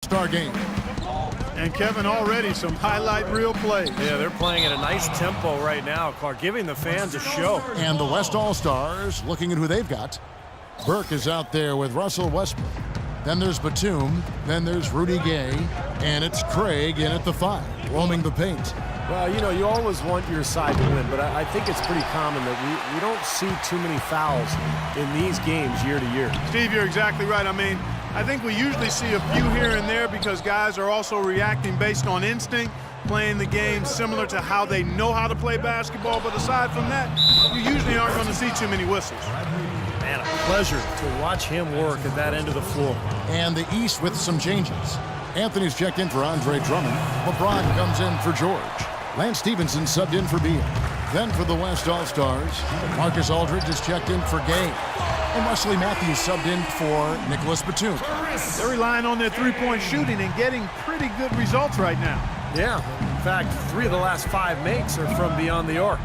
Star game. And Kevin, already some highlight reel plays. Yeah, they're playing at a nice tempo right now, Clark, giving the fans a show. And the West All-Stars looking at who they've got. Burke is out there with Russell Westbrook. Then there's Batum. Then there's Rudy Gay. And it's Craig in at the 5, roaming the paint. Well, you know, you always want your side to win, but I think it's pretty common that we don't see too many fouls in these games year to year. Steve, you're exactly right. I mean, I think we usually see a few here and there because guys are also reacting based on instinct, playing the game similar to how they know how to play basketball. But aside from that, you usually aren't going to see too many whistles. Man, a pleasure to watch him work at that end of the floor. And the East with some changes. Anthony's checked in for Andre Drummond. LeBron comes in for George. Lance Stevenson subbed in for Beal. Then for the West All-Stars, Marcus Aldridge is checked in for Gay. And Wesley Matthews subbed in for Nicholas Batum. They're relying on their three-point shooting and getting pretty good results right now. Yeah, in fact, 3 of the last 5 makes are from beyond the arc.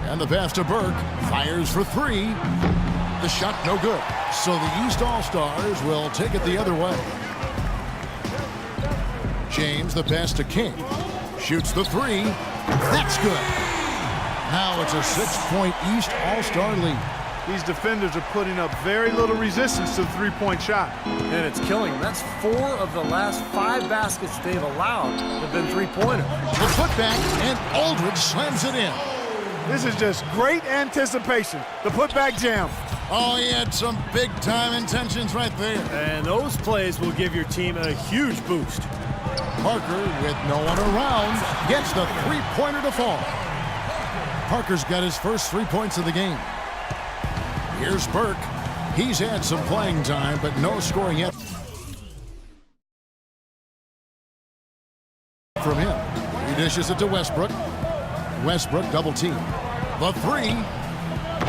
And the pass to Burke, fires for 3. The shot no good. So the East All-Stars will take it the other way. James, the pass to King. Shoots the 3. That's good. Now it's a 6-point East All-Star lead. These defenders are putting up very little resistance to the three-point shot. And it's killing them. That's 4 of the last 5 baskets they've allowed have been three-pointers. The putback, and Aldridge slams it in. This is just great anticipation. The putback jam. Oh, he had some big-time intentions right there. And those plays will give your team a huge boost. Parker, with no one around, gets the three-pointer to fall. Parker's got his first 3 points of the game. Here's Burke. He's had some playing time, but no scoring yet from him. He dishes it to Westbrook. Westbrook double team. The 3.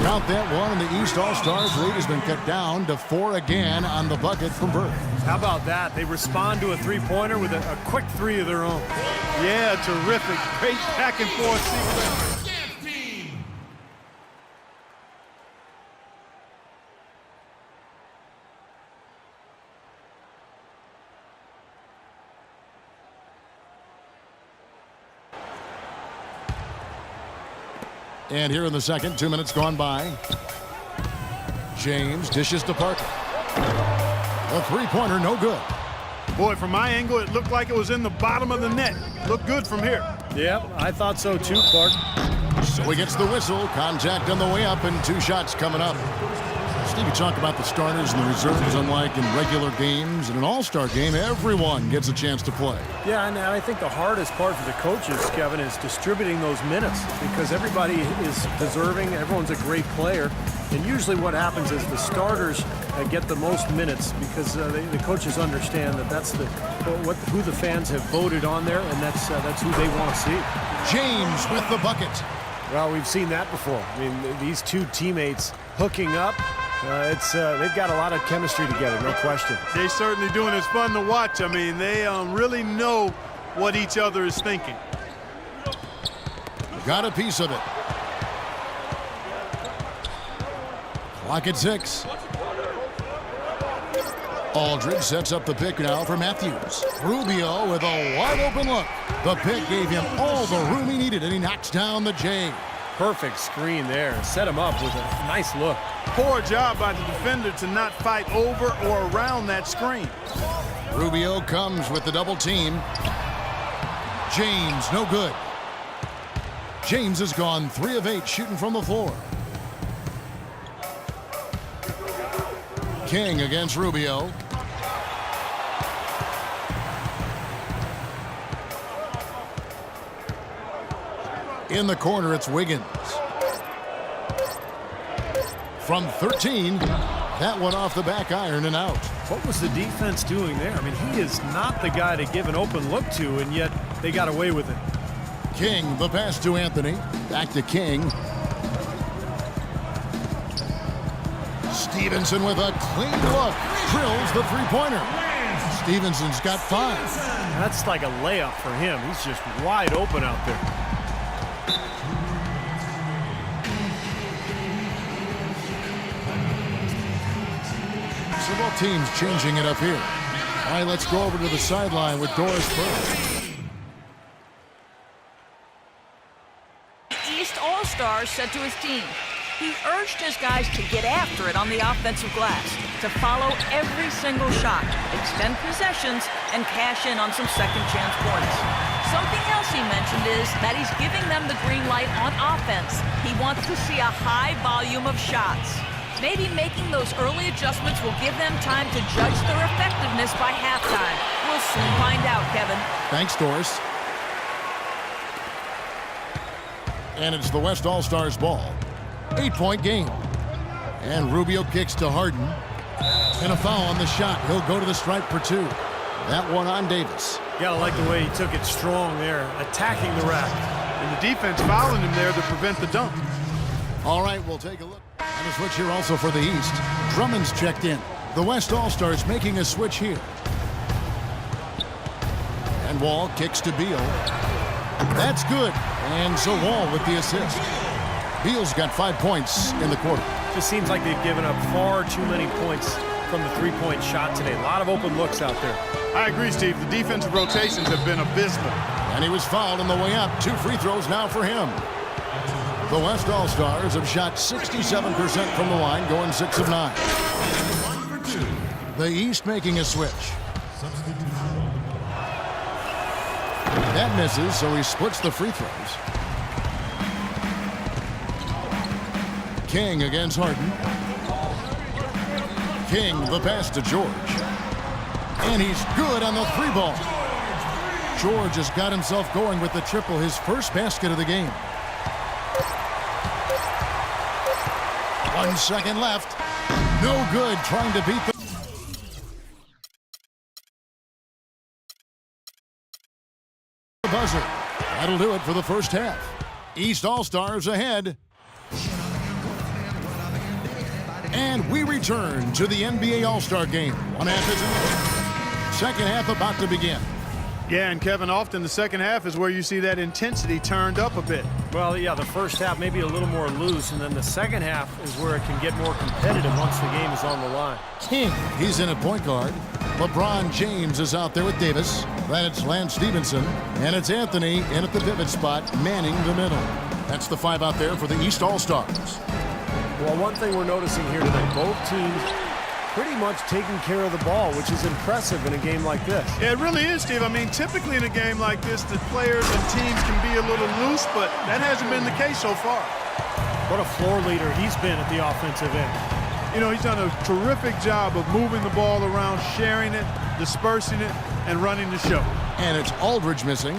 Count that one, and the East All-Stars lead has been cut down to 4 again on the bucket from Burke. How about that? They respond to a three-pointer with a quick 3 of their own. Yeah, terrific. Great back-and-forth sequence. And here in the second, 2 minutes gone by. James dishes to Parker. The three-pointer, no good. Boy, from my angle, it looked like it was in the bottom of the net. Looked good from here. Yep, I thought so too, Clark. So he gets the whistle. Contact on the way up, and 2 shots coming up. Steve, you talk about the starters and the reserves, unlike in regular games. In an all-star game, everyone gets a chance to play. Yeah, and I think the hardest part for the coaches, Kevin, is distributing those minutes because everybody is deserving. Everyone's a great player. And usually what happens is the starters get the most minutes because the coaches understand that that's who the fans have voted on there, and that's who they want to see. James with the bucket. Well, we've seen that before. I mean, these 2 teammates hooking up. They've got a lot of chemistry together, no question. They certainly do, and it's fun to watch. I mean, they really know what each other is thinking. Got a piece of it. Clock at 6. Aldridge sets up the pick now for Matthews. Rubio with a wide-open look. The pick gave him all the room he needed, and he knocks down the J. Perfect screen there. Set him up with a nice look. Poor job by the defender to not fight over or around that screen. Rubio comes with the double team. James, no good. James has gone 3 of 8 shooting from the floor. King against Rubio. In the corner, it's Wiggins. From 13, that one off the back iron and out. What was the defense doing there? I mean, he is not the guy to give an open look to, and yet they got away with it. King, the pass to Anthony. Back to King. Stevenson with a clean look. Drills the three-pointer. Stevenson's got 5. That's like a layup for him. He's just wide open out there. So both teams changing it up here. All right, let's go over to the sideline with Doris Burke. East All-Stars said to his team, he urged his guys to get after it on the offensive glass, to follow every single shot, extend possessions, and cash in on some second-chance points. Something else he mentioned is that he's giving them the green light on offense. He wants to see a high volume of shots. Maybe making those early adjustments will give them time to judge their effectiveness by halftime. We'll soon find out, Kevin. Thanks, Doris. And it's the West All-Stars ball. 8-point game. And Rubio kicks to Harden. And a foul on the shot. He'll go to the stripe for 2. That one on Davis. Gotta like the way he took it strong there, attacking the rack. And the defense fouling him there to prevent the dunk. All right, we'll take a look. And a switch here also for the East. Drummond's checked in. The West All-Stars making a switch here. And Wall kicks to Beal. That's good. And so Wall with the assist. Beal's got 5 points in the quarter. Just seems like they've given up far too many points from the three-point shot today. A lot of open looks out there. I agree, Steve. The defensive rotations have been abysmal. And he was fouled on the way up. 2 free throws now for him. The West All-Stars have shot 67% from the line, going 6 of 9. The East making a switch. That misses, so he splits the free throws. King against Harden. King, the pass to George. And he's good on the 3-ball. George has got himself going with the triple, his first basket of the game. 1 second left. No good trying to beat the buzzer. That'll do it for the first half. East All-Stars ahead. And we return to the NBA All-Star Game. 1 half is in. Second half about to begin. Yeah, and Kevin, often the second half is where you see that intensity turned up a bit. Well, yeah, the first half maybe a little more loose, and then the second half is where it can get more competitive once the game is on the line. King, he's in at point guard. LeBron James is out there with Davis. Then it's Lance Stevenson. And it's Anthony in at the pivot spot, manning the middle. That's the 5 out there for the East All-Stars. Well, one thing we're noticing here today, both teams pretty much taking care of the ball, which is impressive in a game like this. Yeah, it really is, Steve. I mean, typically in a game like this, the players and teams can be a little loose, but that hasn't been the case so far. What a floor leader he's been at the offensive end. You know, he's done a terrific job of moving the ball around, sharing it, dispersing it, and running the show. And it's Aldridge missing.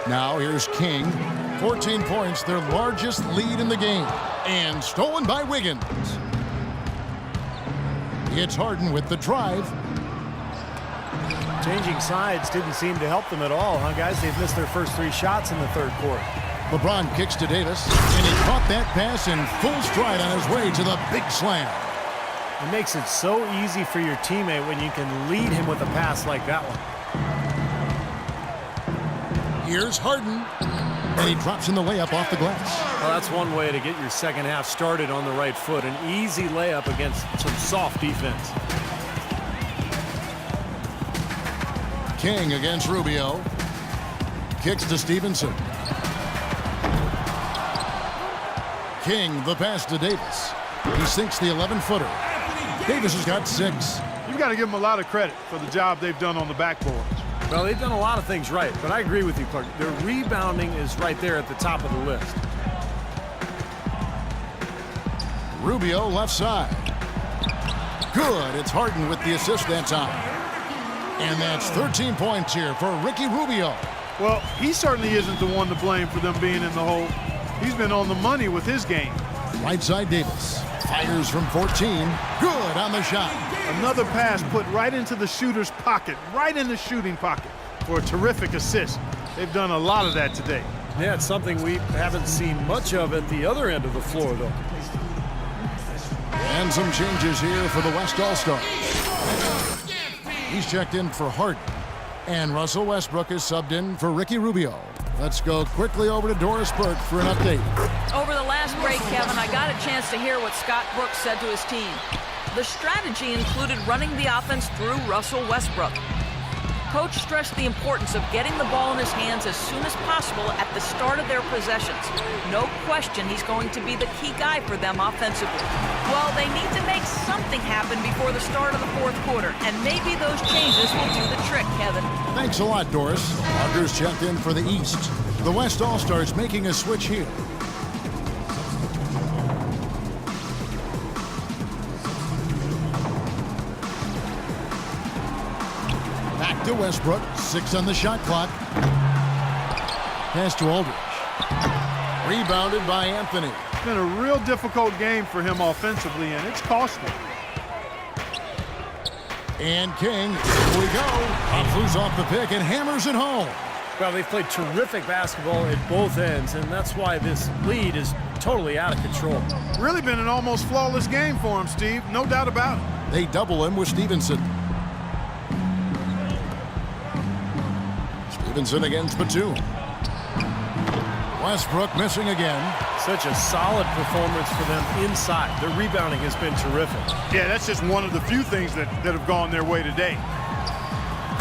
Now here's King. 14 points, their largest lead in the game. And stolen by Wiggins. It's Harden with the drive. Changing sides didn't seem to help them at all, huh, guys? They've missed their first 3 shots in the third quarter. LeBron kicks to Davis, and he caught that pass in full stride on his way to the big slam. It makes it so easy for your teammate when you can lead him with a pass like that one. Here's Harden, and he drops in the layup off the glass. Well, that's one way to get your second half started on the right foot. An easy layup against some soft defense. King against Rubio. Kicks to Stevenson. King, the pass to Davis. He sinks the 11-footer. Davis has got 6. You've got to give them a lot of credit for the job they've done on the backboards. Well, they've done a lot of things right, but I agree with you, Clark. Their rebounding is right there at the top of the list. Rubio left side. Good. It's Harden with the assist that time. And that's 13 points here for Ricky Rubio. Well, he certainly isn't the one to blame for them being in the hole. He's been on the money with his game. Right side Davis. Fires from 14. Good on the shot. Another pass put right into the shooter's pocket, right in the shooting pocket for a terrific assist. They've done a lot of that today. Yeah, it's something we haven't seen much of at the other end of the floor, though. And some changes here for the West All-Stars. He's checked in for Harden. And Russell Westbrook is subbed in for Ricky Rubio. Let's go quickly over to Doris Burke for an update. Over the last break, Kevin, I got a chance to hear what Scott Brooks said to his team. The strategy included running the offense through Russell Westbrook. Coach stressed the importance of getting the ball in his hands as soon as possible at the start of their possessions. No question he's going to be the key guy for them offensively. Well, they need to make something happen before the start of the fourth quarter, and maybe those changes will do the trick, Kevin. Thanks a lot, Doris. Walker's checked in for the East. The West All-Stars making a switch here. Back to Westbrook. 6 on the shot clock. Pass to Aldridge. Rebounded by Anthony. It's been a real difficult game for him offensively, and it's costly. And King, here we go. Flews off the pick and hammers it home. Well, they've played terrific basketball at both ends, and that's why this lead is totally out of control. Really been an almost flawless game for him, Steve. No doubt about it. They double him with Stevenson. Stevenson against Batum. Westbrook missing again. Such a solid performance for them inside. Their rebounding has been terrific. Yeah, that's just one of the few things that have gone their way today.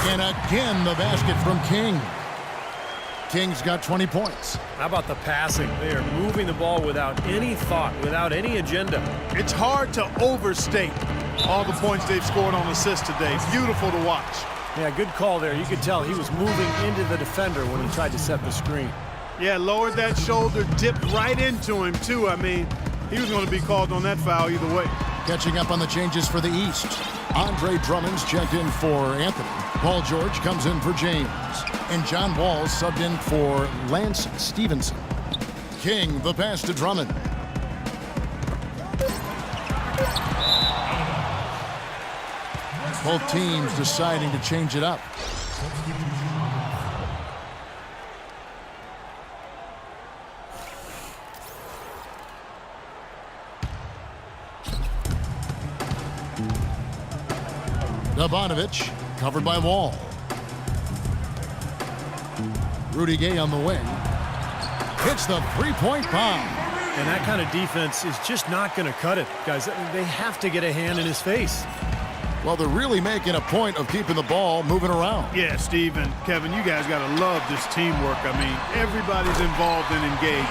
And again, the basket from King. King's got 20 points. How about the passing? They are moving the ball without any thought, without any agenda. It's hard to overstate all the points they've scored on assists today. Beautiful to watch. Yeah, good call there. You could tell he was moving into the defender when he tried to set the screen. Yeah, lowered that shoulder, dipped right into him, too. I mean, he was going to be called on that foul either way. Catching up on the changes for the East. Andre Drummond's checked in for Anthony. Paul George comes in for James. And John Wall subbed in for Lance Stevenson. King, the pass to Drummond. Both teams deciding to change it up. Bogdanovic, covered by Wall. Rudy Gay on the wing. Hits the three-point bomb. And that kind of defense is just not going to cut it. Guys, they have to get a hand in his face. Well, they're really making a point of keeping the ball moving around. Yeah, Steve and Kevin, you guys got to love this teamwork. I mean, everybody's involved and engaged.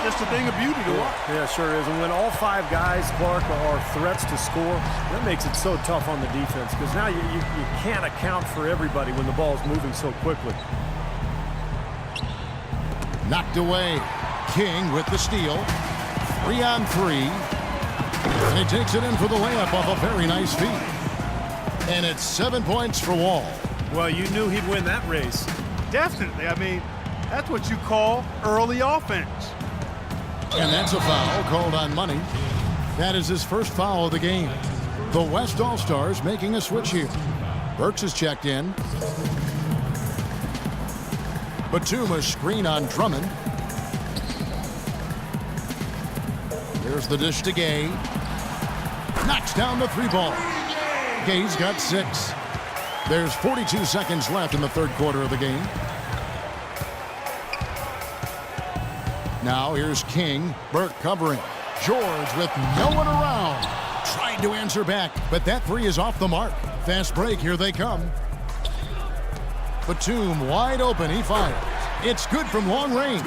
It's just a thing of beauty to watch. Yeah, sure is. And when all 5 guys, Clark, are threats to score, that makes it so tough on the defense because now you can't account for everybody when the ball is moving so quickly. Knocked away. King with the steal. 3 on 3. And he takes it in for the layup off a very nice feed. And it's 7 points for Wall. Well, you knew he'd win that race. Definitely. I mean, that's what you call early offense. And that's a foul called on Money. That is his first foul of the game. The West All-Stars making a switch here. Burks is checked in. Batum a screen on Drummond. There's the dish to Gay. Knocks down the 3 ball. Gay's got 6. There's 42 seconds left in the third quarter of the game. Now here's King. Burke covering. George with no one around. Tried to answer back, but that 3 is off the mark. Fast break, here they come. Batum wide open, he fires. It's good from long range.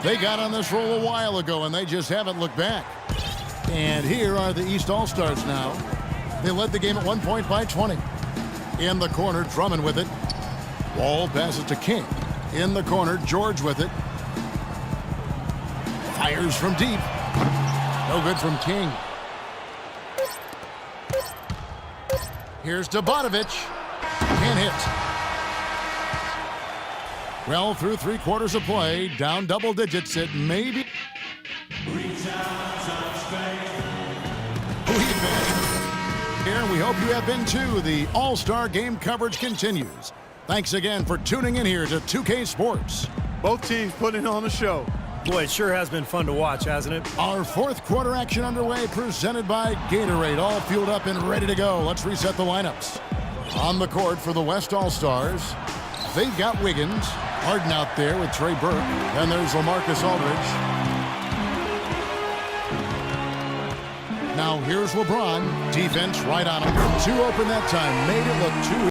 They got on this roll a while ago, and they just haven't looked back. And here are the East All-Stars now. They led the game at 1 point by 20. In the corner, Drummond with it. Wall passes to King. In the corner, George with it. Fires from deep. No good from King. Here's Bogdanovic. Can't hit. Well, through 3 quarters of play, down double digits, it may be. Here, we hope you have been too. The All-Star Game coverage continues. Thanks again for tuning in here to 2K Sports. Both teams putting on a show. Boy, it sure has been fun to watch, hasn't it? Our fourth quarter action underway, presented by Gatorade. All fueled up and ready to go. Let's reset the lineups. On the court for the West All-Stars, they've got Wiggins. Harden out there with Trey Burke. Then there's LaMarcus Aldridge. Now Here's LeBron. Defense right on him. Two open that time. Made it look too